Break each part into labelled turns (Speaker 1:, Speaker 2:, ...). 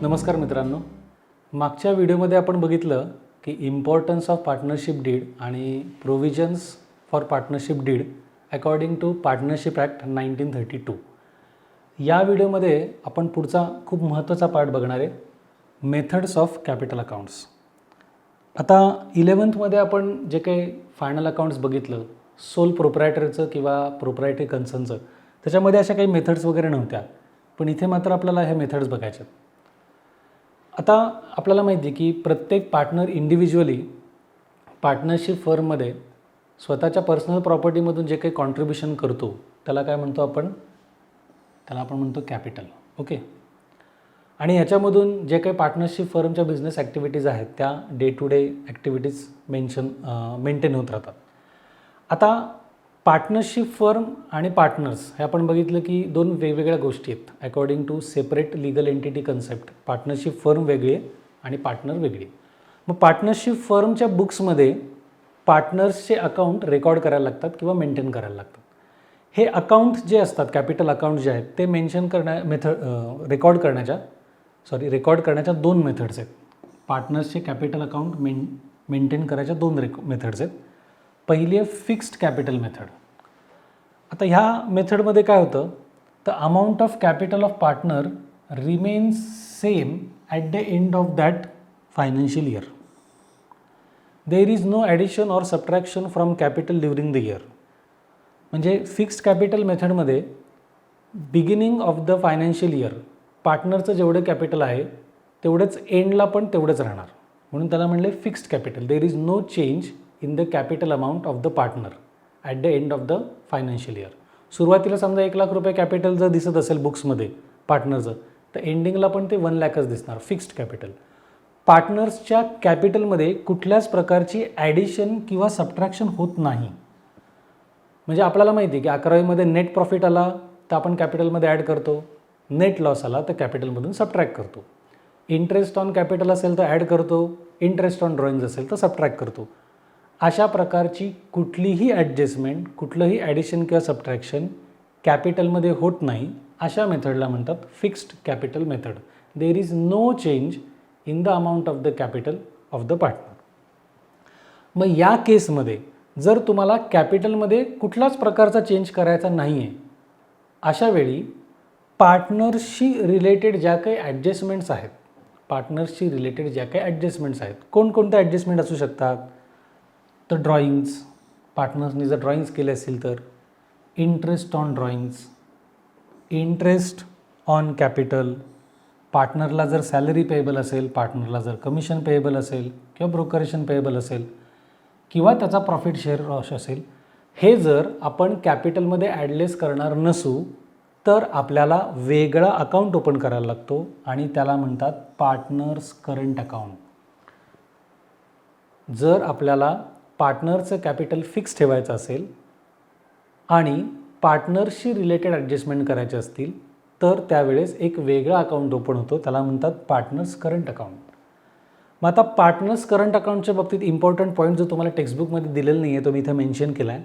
Speaker 1: नमस्कार मित्रांनो, मागच्या व्हिडिओमध्ये आपण बघितलं की इम्पॉर्टन्स ऑफ पार्टनरशिप डीड आणि provisions for partnership deed according to partnership act 1932. या व्हिडिओमध्ये आपण पुढचा खूप महत्त्वाचा पार्ट बघणार आहे, मेथड्स ऑफ कॅपिटल अकाउंट्स. आता 11th आपण जे काही फायनल अकाउंट्स बघितलं, सोल प्रोप्रायटरचं किंवा प्रोप्रायटरी कन्सर्नचं, त्याच्यामध्ये अशा काही मेथड्स वगैरे नव्हत्या, पण इथे मात्र आपल्याला ह्या मेथड्स बघायच्या. आता आपल्याला माहिती आहे की प्रत्येक पार्टनर इंडिव्हिज्युअली पार्टनरशिप फर्ममध्ये स्वतःच्या पर्सनल प्रॉपर्टीमधून जे काही कॉन्ट्रीब्युशन करतो त्याला काय म्हणतो आपण, त्याला आपण म्हणतो कॅपिटल. ओके. आणि याच्यामधून जे काही पार्टनरशिप फर्मच्या बिझनेस ॲक्टिव्हिटीज आहेत त्या day to day activities maintain होत राहतात. आता पार्टनरशिप फर्म आणि पार्टनर्स हे आपण बघितलं की दोन वेगवेगळ्या गोष्टी आहेत. According to separate legal entity concept partnership firm वेगळी आहे आणि पार्टनर वेगळी. मग पार्टनरशिप फर्मच्या बुक्समध्ये पार्टनर्सचे अकाउंट रेकॉर्ड करायला लागतात किंवा मेंटेन करायला लागतात. हे अकाउंट जे असतात, कॅपिटल अकाउंट जे आहेत, ते रेकॉर्ड करण्याच्या दोन मेथड्स आहेत. पार्टनर्सचे कॅपिटल अकाउंट मेंटेन करायच्या दोन मेथड्स आहेत. पहिली आहे फिक्स्ड कॅपिटल मेथड. आता ह्या मेथडमध्ये काय होतं, the amount of capital of partner remains same at the end of that financial year. There is no addition or subtraction from capital during the year. म्हणजे फिक्स्ड कॅपिटल मेथडमध्ये beginning of the financial year पार्टनरचं जेवढं capital आहे तेवढंच एंडला पण तेवढंच राहणार, म्हणून त्याला म्हणले fixed capital. There is no change in the capital amount of the partner at the end of the financial year. सुरुवातीला समजा 1 लाख रुपये कॅपिटल जर दिसत असेल बुक्समध्ये पार्टनरचं, तर एंडिंगला पण ते 1 लाखच दिसणार. Fixed capital. पार्टनर्सच्या कॅपिटलमध्ये कुठल्याच प्रकारची ॲडिशन किंवा सबट्रॅक्शन होत नाही. म्हणजे आपल्याला माहिती आहे की 11वीमध्ये नेट प्रॉफिट आला तर आपण कॅपिटलमध्ये ॲड करतो, नेट लॉस आला तर कॅपिटलमधून सबट्रॅक्ट करतो. इंटरेस्ट ऑन कॅपिटल असेल तर ॲड करतो, इंटरेस्ट ऑन ड्रॉइंग्ज असेल तर सबट्रॅक्ट करतो. अशा प्रकारची कुठलीही ॲडजस्टमेंट, कुठलंही ॲडिशन किंवा सबट्रॅक्शन कॅपिटलमध्ये होत नाही. अशा मेथडला म्हणतात fixed capital method. There is no change in the amount of the capital of the partner. मग या केसमध्ये जर तुम्हाला कॅपिटलमध्ये कुठलाच प्रकारचा चेंज करायचा नाही आहे, अशा वेळी पार्टनर्सशी रिलेटेड ज्या काही ॲडजस्टमेंट्स आहेत, कोणकोणत्या ॲडजस्टमेंट असू शकतात, तर ड्रॉइंग्स, पार्टनर्सनी जर ड्रॉइंग्स केले असतील तर interest on drawings, interest on capital, पार्टनरला जर सॅलरी पेएबल असेल, पार्टनरला जर कमिशन पेएबल असेल किंवा ब्रोकरेशन पेएबल असेल किंवा त्याचा प्रॉफिट शेअर लॉस असेल, हे जर आपण कॅपिटलमध्ये ॲडलेस करणार नसू तर आपल्याला वेगळा अकाउंट ओपन करायला लागतो आणि त्याला म्हणतात पार्टनर्स करंट अकाउंट. जर आपल्याला पार्टनरचं कॅपिटल फिक्स ठेवायचं असेल आणि पार्टनरशी रिलेटेड ॲडजस्टमेंट करायचे असतील तर त्यावेळेस एक वेगळा अकाउंट ओपन होतो, त्याला म्हणतात पार्टनर्स करंट अकाउंट. मग आता पार्टनर्स करंट अकाउंटच्या बाबतीत इम्पॉर्टंट पॉईंट जो तुम्हाला टेक्स्टबुकमध्ये दिलेला नाही आहे तो मी इथे मेन्शन केला आहे.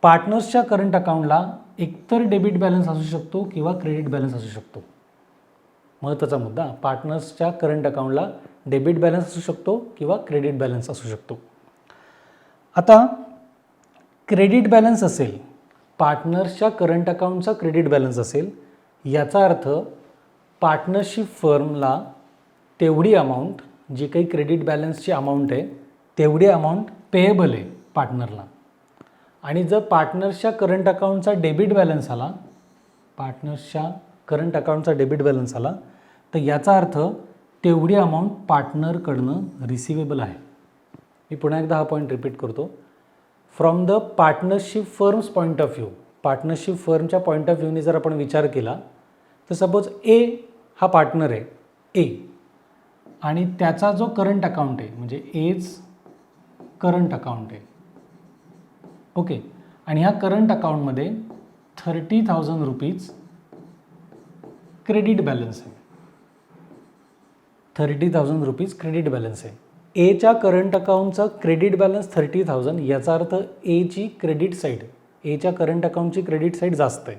Speaker 1: पार्टनर्सच्या करंट अकाउंटला एकतर डेबिट बॅलन्स असू शकतो किंवा क्रेडिट बॅलन्स असू शकतो. महत्त्वाचा मुद्दा, पार्टनर्सच्या करंट अकाउंटला डेबिट बॅलन्स असू शकतो किंवा क्रेडिट बॅलन्स असू शकतो. आता क्रेडिट बॅलन्स असेल, पार्टनर्सच्या करंट अकाउंटचा क्रेडिट बॅलन्स असेल, याचा अर्थ पार्टनरशिप फर्मला तेवढी अमाऊंट, जी काही क्रेडिट बॅलन्सची अमाऊंट आहे तेवढी अमाऊंट पेएबल आहे पार्टनरला. आणि जर पार्टनर्सच्या करंट अकाउंटचा डेबिट बॅलन्स आला, तर याचा अर्थ तेवढी अमाऊंट पार्टनरकडनं रिसिवेबल आहे. मी पुन्हा एकदा हा पॉईंट रिपीट करतो. From the partnership firms point of view, partnership फर्मच्या पॉईंट ऑफ व्ह्यूने जर आपण विचार केला तर सपोज ए हा पार्टनर आहे, ए, आणि त्याचा जो करंट अकाउंट आहे म्हणजे एज करंट अकाउंट आहे. ओके. आणि ह्या करंट अकाउंटमध्ये 30,000 रुपीज क्रेडिट बॅलन्स आहे. 30,000 रुपीज क्रेडिट बॅलन्स आहे. एच्या करंट अकाउंटचा क्रेडिट बॅलन्स 30,000, याचा अर्थ एची क्रेडिट साईड, एच्या करंट अकाउंटची क्रेडिट साईड जास्त आहे.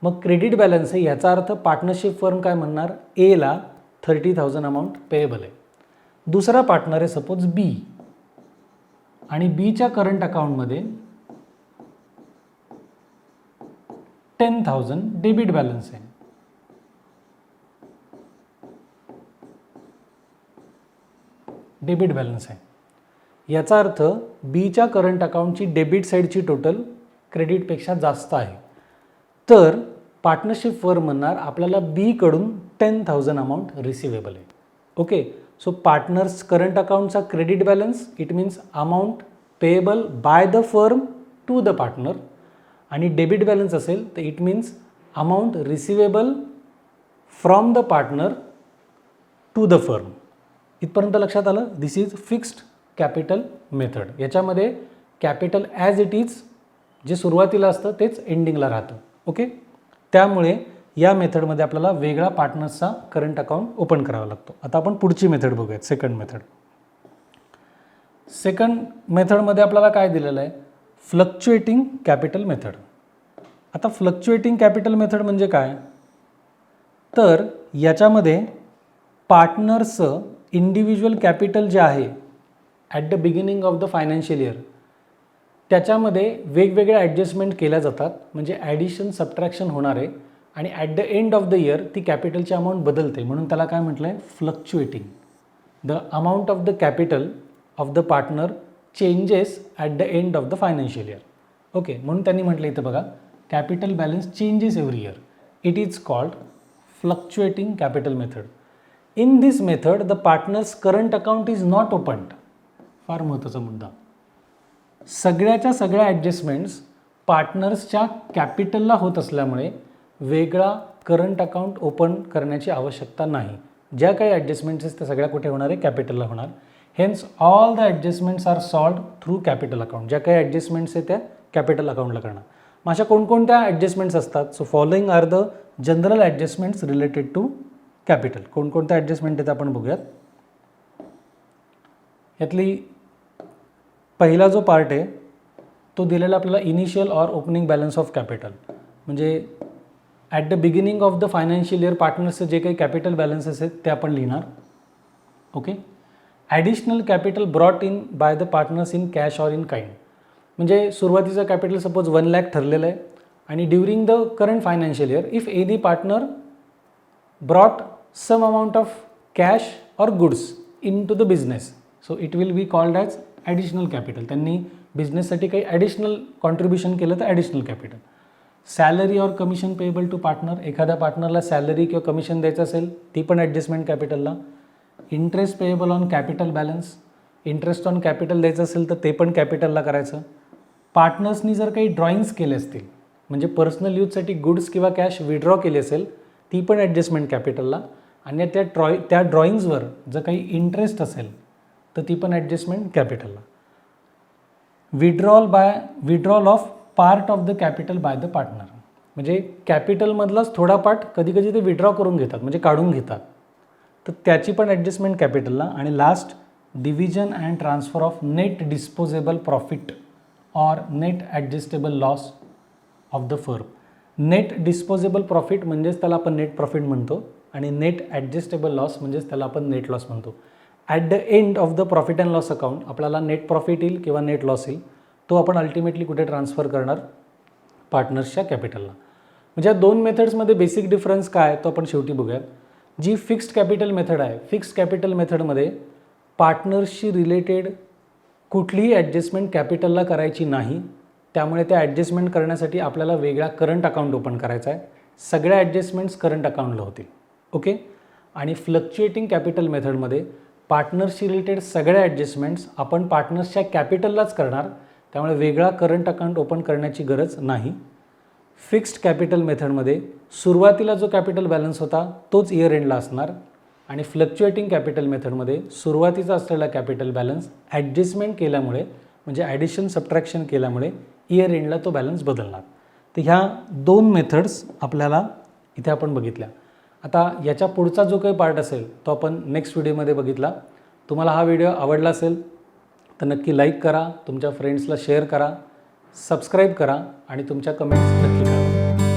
Speaker 1: मग क्रेडिट बॅलन्स आहे याचा अर्थ पार्टनरशिप फर्म काय म्हणणार, एला 30,000 अमाऊंट पेएबल आहे. दुसरा पार्टनर आहे सपोज बी, आणि बीच्या करंट अकाउंटमध्ये 10,000 डेबिट बॅलन्स आहे. डेबिट बॅलन्स आहे. याचा अर्थ बीच्या करंट अकाउंटची डेबिट साईडची टोटल क्रेडिटपेक्षा जास्त आहे. तर पार्टनरशिप फर्म म्हणणार आपल्याला बीकडून 10,000 अमाऊंट रिसिवेबल आहे. ओके, सो पार्टनर्स करंट अकाउंटचा credit balance it means amount payable by the firm to the partner, आणि डेबिट बॅलन्स असेल तर it means amount receivable from the partner to the firm. इथपर्यंत लक्षात आलं. This is fixed capital method. याच्यामध्ये capital as it is जे सुरुवातीला असतं तेच एंडिंगला राहतं. ओके, त्यामुळे या मेथडमध्ये आपल्याला वेगळा पार्टनर्सचा करंट अकाउंट ओपन करावा लागतो. आता आपण पुढची मेथड बघूयात, सेकंड मेथड. सेकंड मेथडमध्ये आपल्याला काय दिलेलं आहे? Fluctuating capital method. आता फ्लक्च्युएटिंग कॅपिटल मेथड म्हणजे काय? तर याच्यामध्ये पार्टनर्सचं इंडिव्हिज्युअल कॅपिटल जे आहे at the beginning of the financial year त्याच्यामध्ये वेगवेगळ्या ॲडजस्टमेंट केल्या जातात. म्हणजे ॲडिशन सबट्रॅक्शन होणार आहे, आणि at the end of the year ती कॅपिटलची अमाऊंट बदलते. म्हणून त्याला काय म्हटलं आहे? Fluctuating. The amount of the capital of the partner changes at the end of the financial year. Okay, म्हणून त्यांनी म्हटलं इथं बघा, capital balance changes every year. It is called fluctuating capital method. In this method the partners current account is not opened. फार महत्त्वाचा मुद्दा. सगळ्याच्या सगळ्या ॲडजस्टमेंट्स पार्टनर्सच्या कॅपिटलला होत असल्यामुळे वेगळा करंट अकाउंट ओपन करण्याची आवश्यकता नाही. ज्या काही ॲडजस्टमेंट्स त्या सगळ्या कुठे होणार आहे? कॅपिटलला होणार. Hence all the adjustments are solved through capital account. ज्या काही ॲडजस्टमेंट्स आहेत त्या कॅपिटल अकाउंटला करणार. मग अशा कोणकोणत्या ॲडजस्टमेंट्स असतात? So following are the general adjustments related to capital. कोणकोणत्या ॲडजस्टमेंट आहेत आपण बघूयात. यातली पहिला जो पार्ट आहे तो दिलेला आपल्याला initial or opening balance of capital. म्हणजे at the beginning of the financial year पार्टनर्सचे जे काही कॅपिटल बॅलन्सेस आहेत ते आपण लिहिणार. Okay, additional capital brought in by the partners in cash or in kind. म्हणजे सुरुवातीचं कॅपिटल सपोज 1 लाख ठरलेलं आहे, आणि during the current financial year if any partner brought some amount of cash or goods into the business, so it will be called as additional capital. त्यांनी बिझनेससाठी काही additional contribution केलं तर additional capital. Salary or commission payable to partner. एखाद्या पार्टनरला salary किंवा commission द्यायचं असेल ती पण ॲडजस्टमेंट कॅपिटलला. Interest payable on capital balance. Interest on capital द्यायचं असेल तर ते पण कॅपिटलला करायचं. पार्टनर्सनी जर काही ड्रॉइंग्स केले असतील म्हणजे पर्सनल यूजसाठी गुड्स किंवा कॅश विड्रॉ केली असेल ती पण ॲडजस्टमेंट कॅपिटलला. आणि त्या ड्रॉइंग्सवर जर काही इंटरेस्ट असेल तर ती पण ॲडजस्टमेंट कॅपिटलला. Withdrawal of part of the capital by the partner. म्हणजे कॅपिटलमधलाच थोडा पार्ट कधी कधी ते विड्रॉ करून घेतात म्हणजे काढून घेतात, तर त्याची पण ॲडजस्टमेंट कॅपिटलला. आणि last division and transfer of net disposable profit or net adjustable loss of the firm. Net disposable profit म्हणजेच त्याला आपण नेट प्रॉफिट म्हणतो, आणि नेट ॲडजस्टेबल लॉस म्हणजेच त्याला आपण नेट लॉस म्हणतो. At the end of the profit and loss account आपल्याला नेट प्रॉफिट येईल किंवा नेट लॉस येईल, तो आपण अल्टिमेटली कुठे ट्रान्सफर करणार? पार्टनर्सच्या कॅपिटलला. म्हणजे या दोन मेथड्समध्ये बेसिक डिफरन्स काय तो आपण शेवटी बघूयात. जी फिक्स्ड कॅपिटल मेथड आहे, फिक्स्ड कॅपिटल मेथडमध्ये पार्टनर्सशी रिलेटेड कुठलीही ॲडजस्टमेंट कॅपिटलला करायची नाही. त्यामुळे त्या ॲडजस्टमेंट करण्यासाठी आपल्याला वेगळा करंट अकाउंट ओपन करायचा आहे. सगळ्या ॲडजस्टमेंट्स करंट अकाउंटला होतील. ओके, आणि फ्लक्च्युएटिंग कॅपिटल मेथडमध्ये पार्टनर्सशी रिलेटेड सगळ्या ॲडजस्टमेंट्स आपण पार्टनर्सच्या कॅपिटललाच करणार. त्यामुळे वेगळा करंट अकाउंट ओपन करण्याची गरज नाही. फिक्स्ड कॅपिटल मेथडमध्ये सुरुवातीला जो कॅपिटल बॅलन्स होता तोच इयर एंडला असणार, आणि फ्लक्च्युएटिंग कॅपिटल मेथडमध्ये सुरुवातीचा असलेला कॅपिटल बॅलन्स ॲडजस्टमेंट केल्यामुळे म्हणजे ॲडिशन सबट्रॅक्शन केल्यामुळे इयर एंडला तो बॅलन्स बदलणार. तर ह्या दोन मेथड्स आपल्याला इथे आपण बघितल्या. आता याच्या पुढचा जो काही पार्ट असेल तो आपण नेक्स्ट व्हिडिओमध्ये बघितला. तुम्हाला हा व्हिडिओ आवडला असेल तर नक्की लाईक करा, तुमच्या फ्रेंड्सला शेअर करा, सबस्क्राईब करा आणि तुमच्या कमेंट्स नक्की करा.